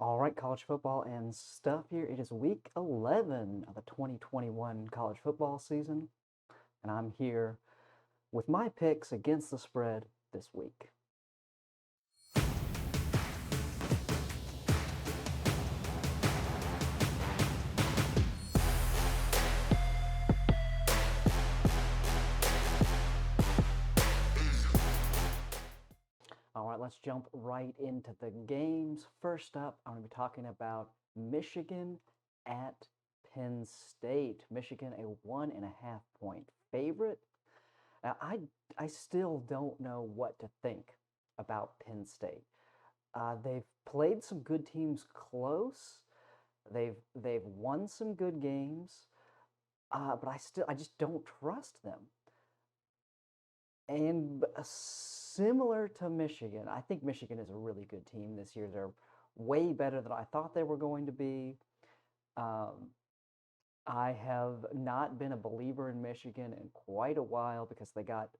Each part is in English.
All right, college football and stuff here. It is week 11 of the 2021 college football season, and I'm here with my picks against the spread this week. All right, let's jump right into the games. First up, I'm going to be talking about Michigan at Penn State. Michigan, a 1.5-point favorite. Now, I still don't know what to think about Penn State. They've played some good teams close. They've won some good games, but I just don't trust them. And similar to Michigan, I think Michigan is a really good team this year. They're way better than I thought they were going to be. I have not been a believer in Michigan in quite a while because they got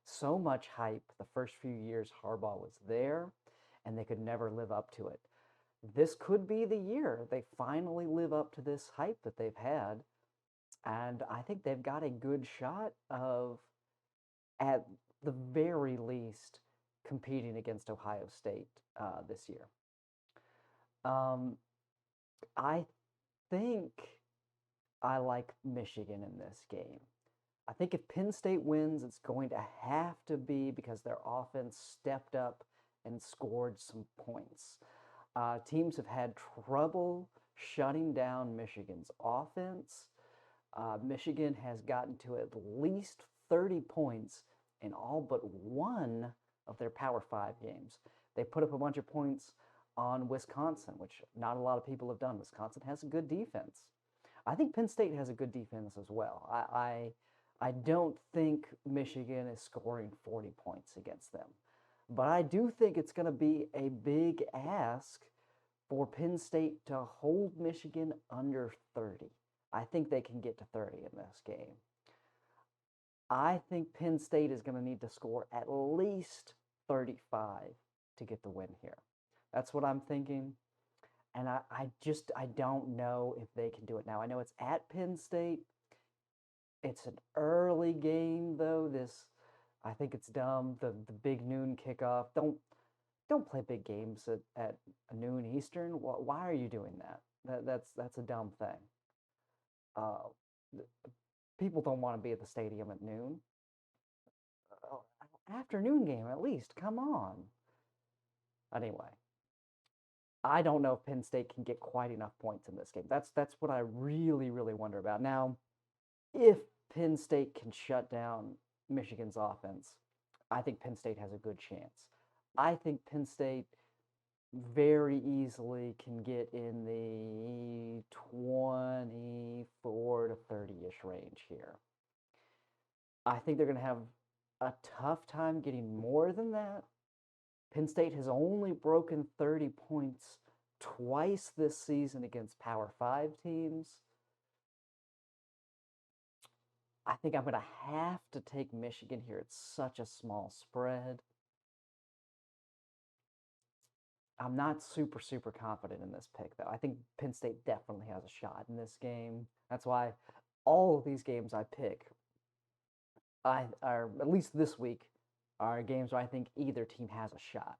so much hype the first few years Harbaugh was there, and they could never live up to it. This could be the year they finally live up to this hype that they've had, and I think they've got a good shot of, at the very least, competing against Ohio State this year. I think I like Michigan in this game. I think if Penn State wins, it's going to have to be because their offense stepped up and scored some points. Teams have had trouble shutting down Michigan's offense. Michigan has gotten to at least 30 points in all but one of their Power 5 games. They put up a bunch of points on Wisconsin, which not a lot of people have done. Wisconsin has a good defense. I think Penn State has a good defense as well. I don't think Michigan is scoring 40 points against them. But I do think it's going to be a big ask for Penn State to hold Michigan under 30. I think they can get to 30 in this game. I think Penn State is going to need to score at least 35 to get the win here. That's what I'm thinking. And I don't know if they can do it now. I know it's at Penn State. It's an early game, though. I think it's dumb. The big noon kickoff. Don't play big games at noon Eastern. Why are you doing that? That's a dumb thing. People don't want to be at the stadium at noon. Afternoon game at least. Come on. Anyway, I don't know if Penn State can get quite enough points in this game. That's what I really, really wonder about. Now, if Penn State can shut down Michigan's offense, I think Penn State has a good chance. I think Penn State very easily can get in the 24 to 30-ish range here. I think they're going to have a tough time getting more than that. Penn State has only broken 30 points twice this season against Power 5 teams. I think I'm going to have to take Michigan here. It's such a small spread. I'm not super, super confident in this pick, though. I think Penn State definitely has a shot in this game. That's why all of these games I pick, or at least this week, are games where I think either team has a shot.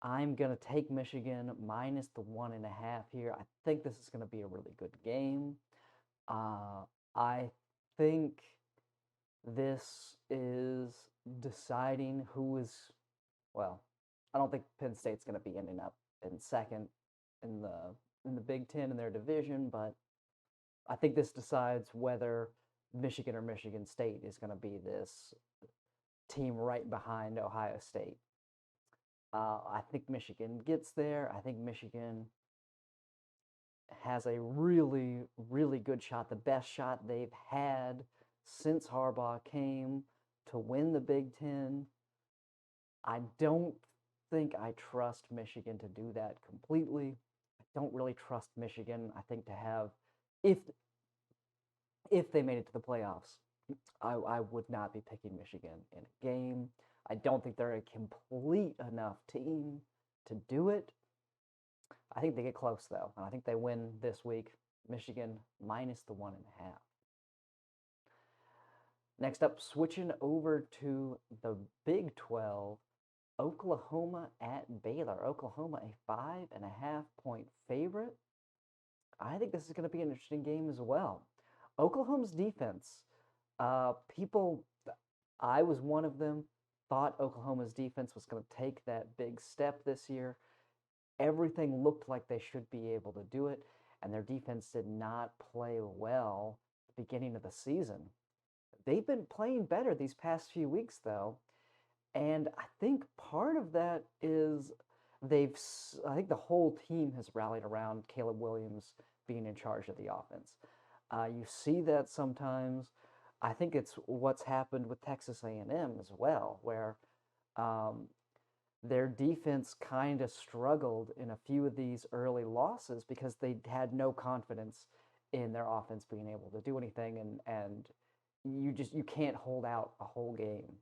I'm going to take Michigan minus the 1.5 here. I think this is going to be a really good game. I think this is deciding who is, well, I don't think Penn State's going to be ending up in second in the Big Ten in their division, but I think this decides whether Michigan or Michigan State is going to be this team right behind Ohio State. I think Michigan gets there. I think Michigan has a really, really good shot, the best shot they've had since Harbaugh came to win the Big Ten. I don't think I trust Michigan to do that completely. I don't really trust Michigan, I think, to have, if they made it to the playoffs, I would not be picking Michigan in a game. I don't think they're a complete enough team to do it. I think they get close, though. And I think they win this week. Michigan minus the 1.5. Next up, switching over to the Big 12, Oklahoma at Baylor. Oklahoma, a 5.5-point favorite. I think this is going to be an interesting game as well. Oklahoma's defense, people, I was one of them, thought Oklahoma's defense was going to take that big step this year. Everything looked like they should be able to do it, and their defense did not play well at the beginning of the season. They've been playing better these past few weeks, though, and I think part of that is I think the whole team has rallied around Caleb Williams being in charge of the offense. You see that sometimes. I think it's what's happened with Texas A&M as well, where their defense kind of struggled in a few of these early losses because they had no confidence in their offense being able to do anything, and you can't hold out a whole game.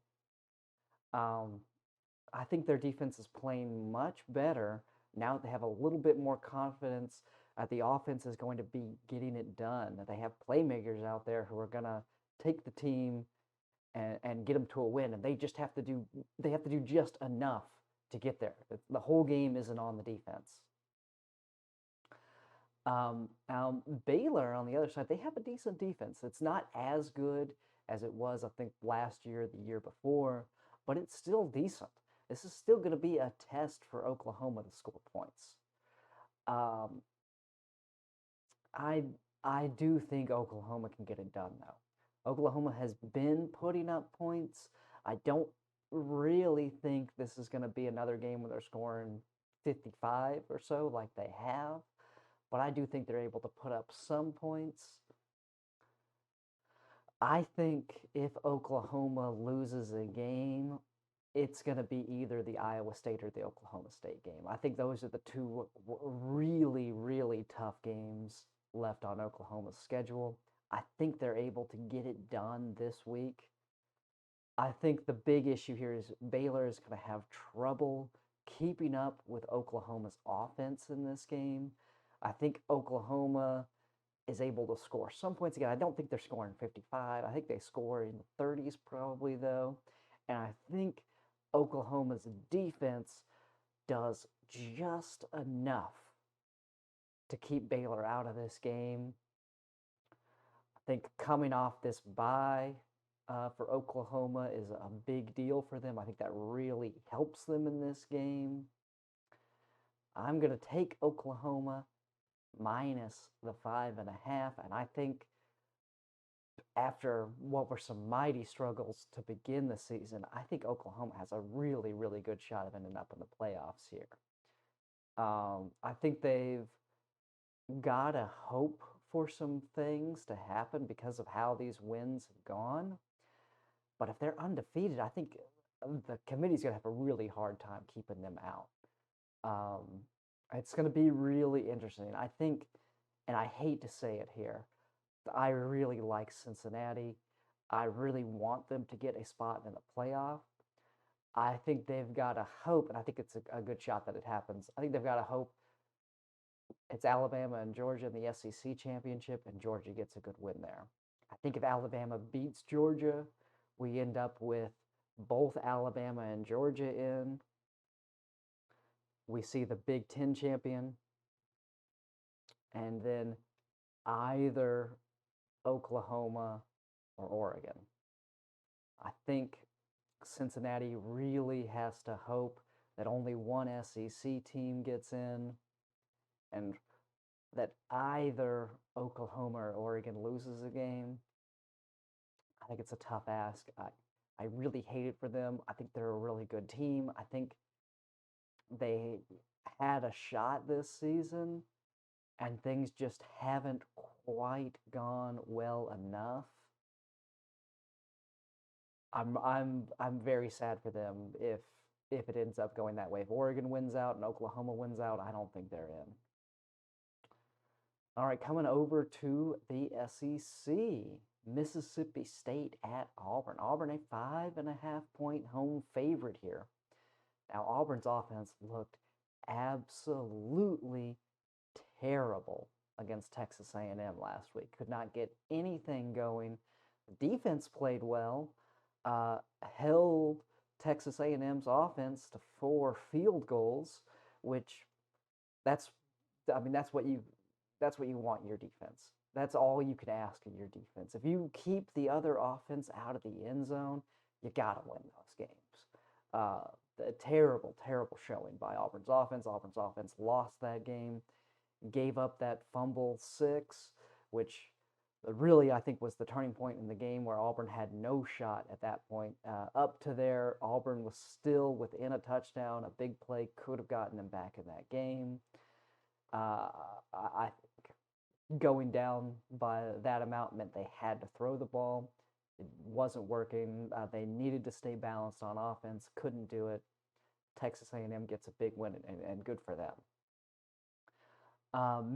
I think their defense is playing much better now that they have a little bit more confidence that the offense is going to be getting it done, that they have playmakers out there who are going to take the team and get them to a win, and they have to do just enough to get there. The whole game isn't on the defense. Baylor, on the other side, they have a decent defense. It's not as good as it was, I think, last year, the year before, but it's still decent. This is still going to be a test for Oklahoma to score points. I do think Oklahoma can get it done, though. Oklahoma has been putting up points. I don't really think this is going to be another game where they're scoring 55 or so like they have, but I do think they're able to put up some points. I think if Oklahoma loses a game, it's going to be either the Iowa State or the Oklahoma State game. I think those are the two really, really tough games left on Oklahoma's schedule. I think they're able to get it done this week. I think the big issue here is Baylor is going to have trouble keeping up with Oklahoma's offense in this game. I think Oklahoma is able to score some points again. I don't think they're scoring 55. I think they score in the 30s probably, though. And I think Oklahoma's defense does just enough to keep Baylor out of this game. I think coming off this bye for Oklahoma is a big deal for them. I think that really helps them in this game. I'm going to take Oklahoma minus the 5.5, and I think after what were some mighty struggles to begin the season, I think Oklahoma has a really, really good shot of ending up in the playoffs here. I think they've got to hope for some things to happen because of how these wins have gone. But if they're undefeated, I think the committee's going to have a really hard time keeping them out. It's going to be really interesting. I think, and I hate to say it here, I really like Cincinnati. I really want them to get a spot in the playoff. I think they've got to hope, and I think it's a good shot that it happens. I think they've got to hope it's Alabama and Georgia in the SEC championship, and Georgia gets a good win there. I think if Alabama beats Georgia, we end up with both Alabama and Georgia in. We see the Big Ten champion, and then either Oklahoma or Oregon. I think Cincinnati really has to hope that only one SEC team gets in, and that either Oklahoma or Oregon loses a game. I think it's a tough ask. I really hate it for them. I think they're a really good team. I think they had a shot this season, and things just haven't quite gone well enough. I'm very sad for them if it ends up going that way. If Oregon wins out and Oklahoma wins out, I don't think they're in. All right, coming over to the SEC, Mississippi State at Auburn. Auburn, a 5.5-point home favorite here. Now, Auburn's offense looked absolutely terrible against Texas A&M last week. Could not get anything going. The defense played well, held Texas A&M's offense to 4 field goals, which that's I mean that's what you want in your defense. That's all you can ask in your defense. If you keep the other offense out of the end zone, you got to win those games. A terrible, terrible showing by Auburn's offense. Auburn's offense lost that game, gave up that fumble 6, which really I think was the turning point in the game where Auburn had no shot at that point. Up to there, Auburn was still within a touchdown. A big play could have gotten them back in that game. I think going down by that amount meant they had to throw the ball. It wasn't working. They needed to stay balanced on offense. Couldn't do it. Texas A&M gets a big win, and good for them.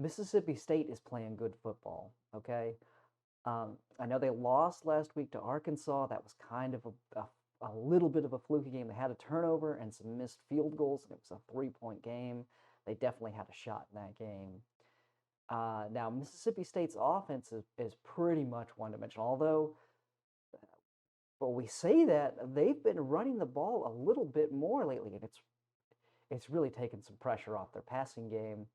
Mississippi State is playing good football, okay? I know they lost last week to Arkansas. That was kind of a little bit of a fluky game. They had a turnover and some missed field goals, and it was a 3-point game. They definitely had a shot in that game. Now, Mississippi State's offense is pretty much one-dimensional, although but we say that they've been running the ball a little bit more lately, and it's really taken some pressure off their passing game.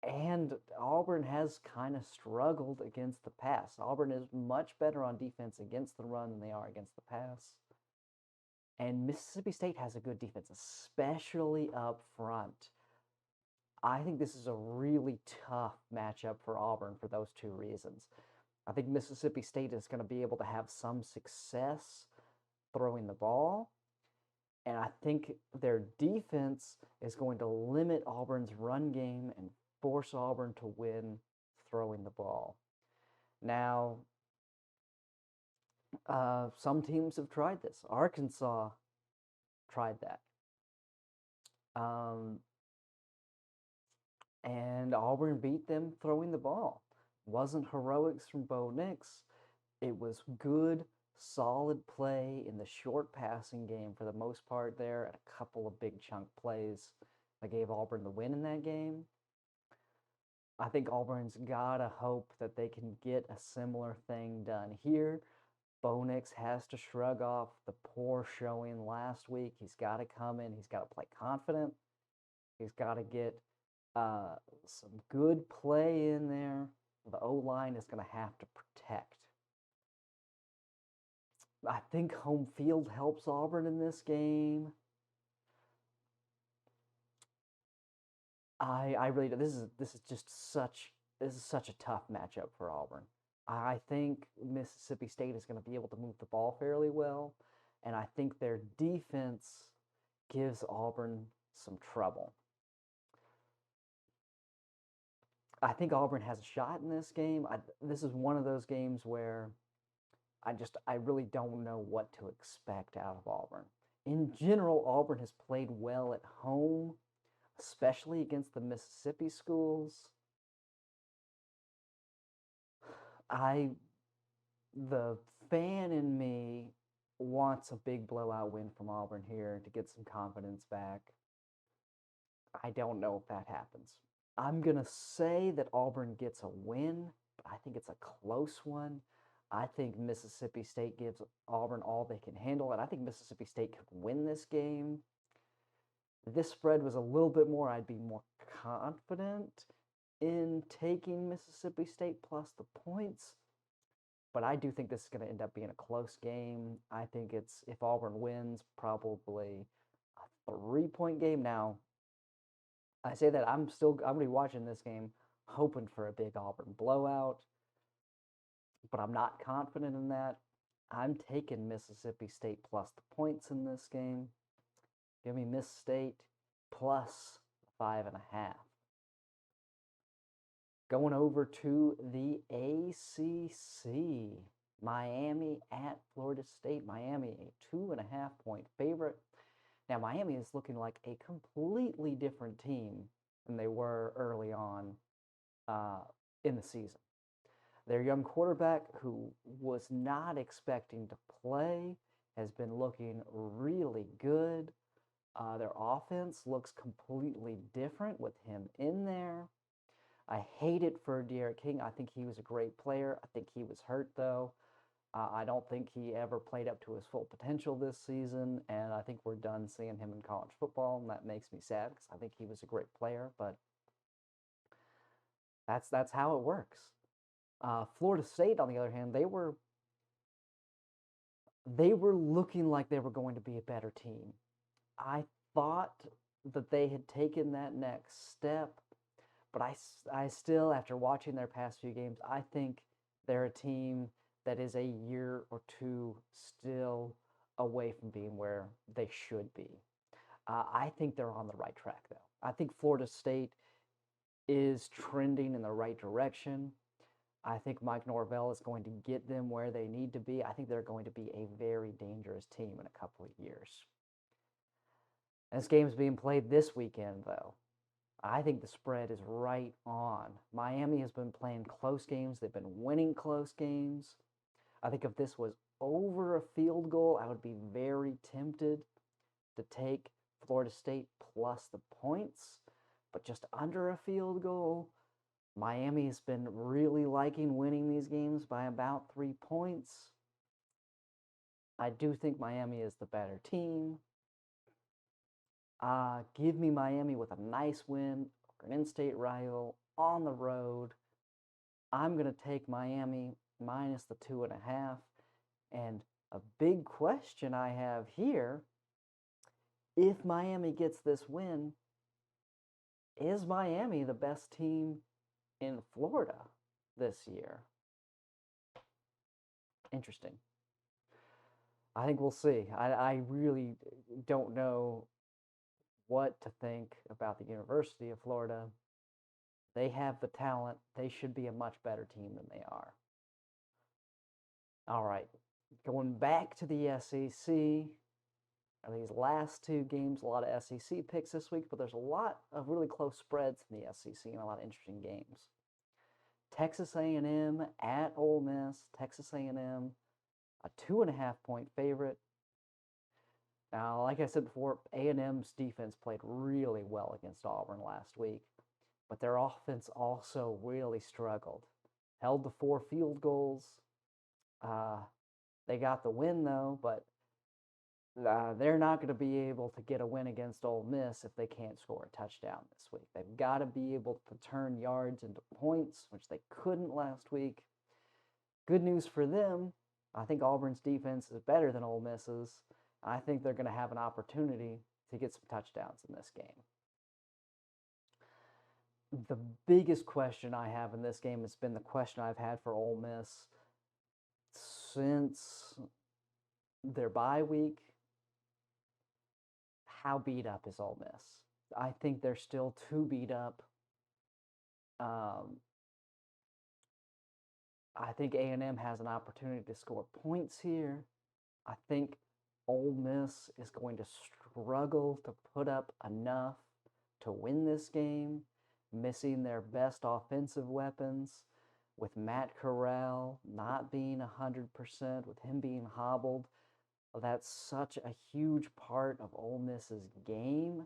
And Auburn has kind of struggled against the pass. Auburn is much better on defense against the run than they are against the pass. And Mississippi State has a good defense, especially up front. I think this is a really tough matchup for Auburn for those 2 reasons. I think Mississippi State is going to be able to have some success throwing the ball. And I think their defense is going to limit Auburn's run game and force Auburn to win throwing the ball. Now, some teams have tried this. Arkansas tried that. And Auburn beat them throwing the ball. Wasn't heroics from Bo Nix. It was good, solid play in the short passing game for the most part there, and a couple of big chunk plays that gave Auburn the win in that game. I think Auburn's got to hope that they can get a similar thing done here. Bo Nix has to shrug off the poor showing last week. He's got to come in. He's got to play confident. He's got to get some good play in there. The O-line is going to have to protect. I think home field helps Auburn in this game. I really do. This is just such a tough matchup for Auburn. I think Mississippi State is going to be able to move the ball fairly well, and I think their defense gives Auburn some trouble. I think Auburn has a shot in this game. This is one of those games where I really don't know what to expect out of Auburn. In general, Auburn has played well at home, especially against the Mississippi schools. The fan in me wants a big blowout win from Auburn here to get some confidence back. I don't know if that happens. I'm going to say that Auburn gets a win, but I think it's a close one. I think Mississippi State gives Auburn all they can handle, and I think Mississippi State could win this game. If this spread was a little bit more, I'd be more confident in taking Mississippi State plus the points. But I do think this is going to end up being a close game. I think it's, if Auburn wins, probably a 3-point game. Now, I say that I'm going to be watching this game hoping for a big Auburn blowout, but I'm not confident in that. I'm taking Mississippi State plus the points in this game. Give me Miss State plus 5.5. Going over to the ACC. Miami at Florida State. Miami, a 2.5-point favorite. Now, Miami is looking like a completely different team than they were early on in the season. Their young quarterback, who was not expecting to play, has been looking really good. Their offense looks completely different with him in there. I hate it for De'Aaron King. I think he was a great player. I think he was hurt, though. I don't think he ever played up to his full potential this season, and I think we're done seeing him in college football, and that makes me sad because I think he was a great player, but that's how it works. Florida State, on the other hand, they were looking like they were going to be a better team. I thought that they had taken that next step, but I still, after watching their past few games, I think they're a team that is a year or two still away from being where they should be. I think they're on the right track, though. I think Florida State is trending in the right direction. I think Mike Norvell is going to get them where they need to be. I think they're going to be a very dangerous team in a couple of years. This game's being played this weekend, though. I think the spread is right on. Miami has been playing close games. They've been winning close games. I think if this was over a field goal, I would be very tempted to take Florida State plus the points. But just under a field goal, Miami has been really liking winning these games by about 3 points. I do think Miami is the better team. Give me Miami with a nice win over an in-state rival on the road. I'm going to take Miami minus the 2.5. And a big question I have here, if Miami gets this win, is Miami the best team in Florida this year? Interesting. I think we'll see. I really don't know what to think about the University of Florida. They have the talent. They should be a much better team than they are. All right, going back to the SEC. These last two games, a lot of SEC picks this week, but there's a lot of really close spreads in the SEC and a lot of interesting games. Texas A&M at Ole Miss. Texas A&M, a 2.5-point favorite. Now, like I said before, A&M's defense played really well against Auburn last week, but their offense also really struggled. Held to 4 field goals. They got the win, though, but they're not going to be able to get a win against Ole Miss if they can't score a touchdown this week. They've got to be able to turn yards into points, which they couldn't last week. Good news for them. I think Auburn's defense is better than Ole Miss's. I think they're going to have an opportunity to get some touchdowns in this game. The biggest question I have in this game has been the question I've had for Ole Miss since their bye week. How beat up is Ole Miss? I think they're still too beat up. I think A&M has an opportunity to score points here. I think Ole Miss is going to struggle to put up enough to win this game, missing their best offensive weapons, with Matt Corral not being 100%, with him being hobbled. That's such a huge part of Ole Miss's game.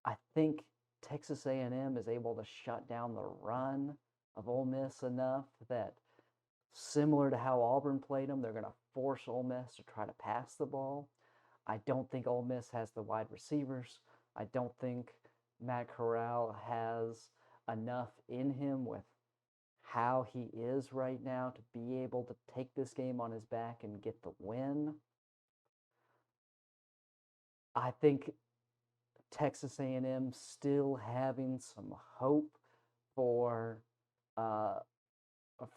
I think Texas A&M is able to shut down the run of Ole Miss enough that, similar to how Auburn played them, they're going to force Ole Miss to try to pass the ball. I don't think Ole Miss has the wide receivers. I don't think Matt Corral has enough in him with how he is right now to be able to take this game on his back and get the win. I think Texas A&M still having some hope for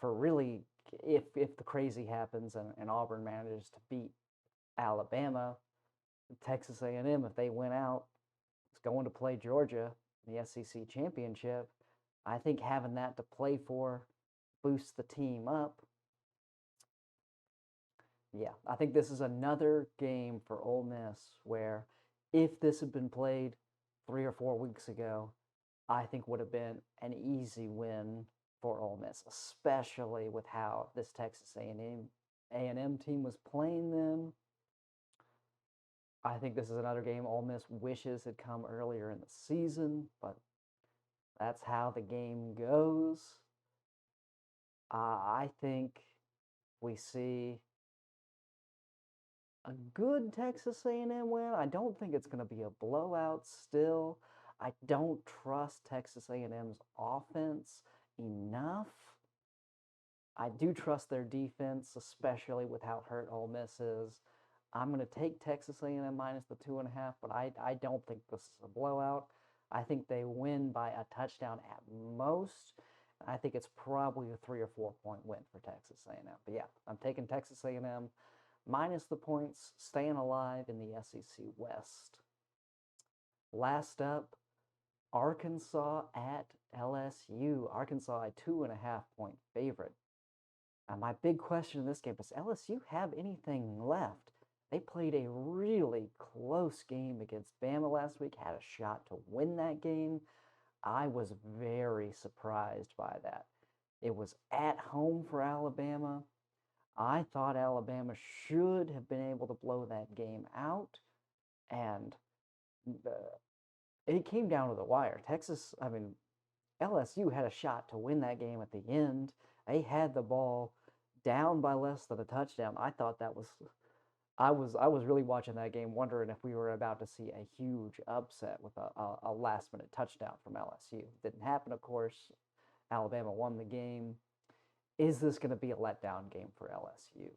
really, if the crazy happens and Auburn manages to beat Alabama, Texas A&M, if they win out, is going to play Georgia in the SEC championship. I think having that to play for boosts the team up. Yeah, I think this is another game for Ole Miss where, if this had been played 3 or 4 weeks ago, I think would have been an easy win for Ole Miss, especially with how this Texas A&M team was playing them. I think this is another game Ole Miss wishes had come earlier in the season, but that's how the game goes. I think we see a good Texas A&M win. I don't think it's going to be a blowout still. I don't trust Texas A&M's offense enough. I do trust their defense, especially with how hurt Ole Miss is. I'm going to take Texas A&M minus the 2.5, but I don't think this is a blowout. I think they win by a touchdown at most. I think it's probably a 3 or 4 point win for Texas A&M. But yeah, I'm taking Texas A&M minus the points, staying alive in the SEC West. Last up, Arkansas at LSU. Arkansas a 2.5 point favorite. My big question in this game, does LSU have anything left? They played a really close game against Bama last week, had a shot to win that game. I was very surprised by that. It was at home for Alabama. I thought Alabama should have been able to blow that game out, and it came down to the wire. LSU had a shot to win that game at the end. They had the ball down by less than a touchdown. I thought that was I was really watching that game wondering if we were about to see a huge upset with a last minute touchdown from LSU. Didn't happen, of course. Alabama won the game. Is this going to be a letdown game for LSU?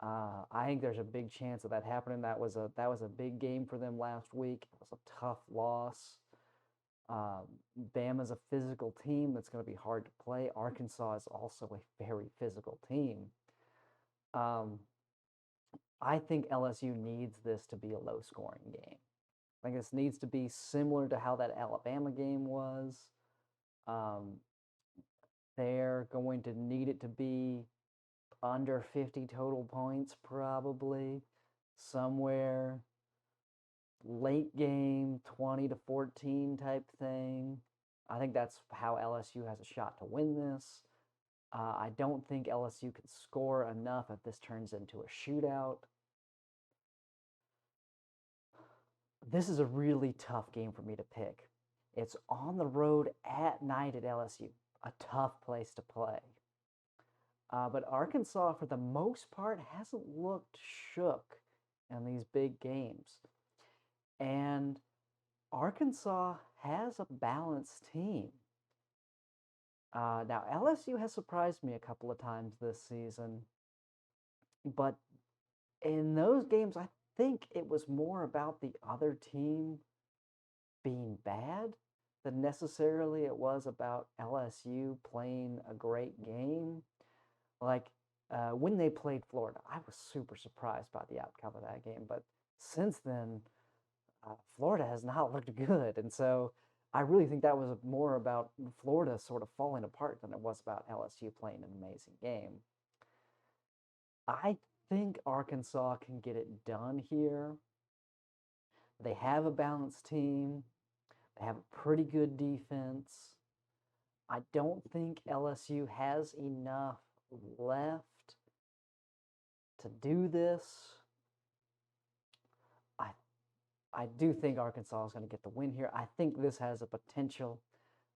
I think there's a big chance of that happening. That was a big game for them last week. It was a tough loss. Bama's a physical team that's going to be hard to play. Arkansas is also a very physical team. I think LSU needs this to be a low-scoring game. I think this needs to be similar to how that Alabama game was. They're going to need it to be under 50 total points, probably. Somewhere late game, 20-14 type thing. I think that's how LSU has a shot to win this. I don't think LSU can score enough if this turns into a shootout. This is a really tough game for me to pick. It's on the road at night at LSU, a tough place to play. But Arkansas, for the most part, hasn't looked shook in these big games. And Arkansas has a balanced team. Now, LSU has surprised me a couple of times this season. But in those games, I think it was more about the other team being bad than necessarily it was about LSU playing a great game. Like when they played Florida, I was super surprised by the outcome of that game. But since then, Florida has not looked good. And so I really think that was more about Florida sort of falling apart than it was about LSU playing an amazing game. I think Arkansas can get it done here. They have a balanced team. They have a pretty good defense. I don't think LSU has enough left to do this. I do think Arkansas is going to get the win here. I think this has a potential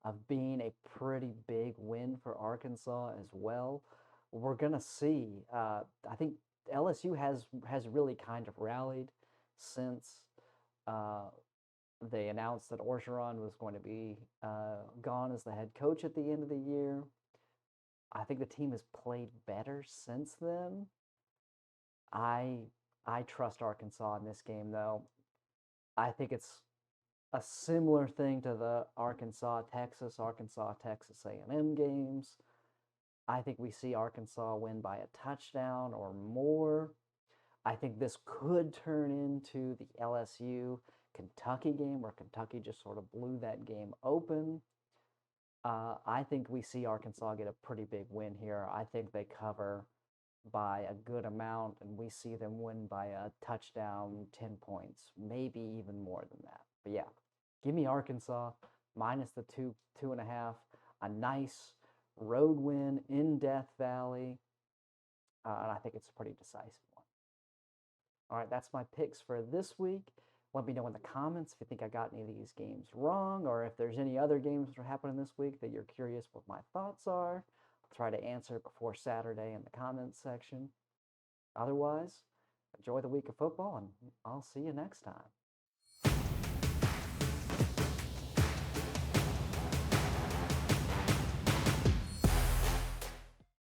of being a pretty big win for Arkansas as well. We're going to see. I think LSU has really kind of rallied since they announced that Orgeron was going to be gone as the head coach at the end of the year. I think the team has played better since then. I trust Arkansas in this game, though. I think it's a similar thing to the Arkansas-Texas A&M games. I think we see Arkansas win by a touchdown or more. I think this could turn into the LSU-Kentucky game where Kentucky just sort of blew that game open. I think we see Arkansas get a pretty big win here. I think they cover by a good amount, and we see them win by a touchdown, 10 points, maybe even more than that. But yeah, give me Arkansas minus the 2.5, a nice road win in Death Valley, and I think it's a pretty decisive one. All right, that's my picks for this week. Let me know in the comments if you think I got any of these games wrong, or if there's any other games that are happening this week that you're curious what my thoughts are. I'll try to answer it before Saturday in the comments section. Otherwise, enjoy the week of football, and I'll see you next time.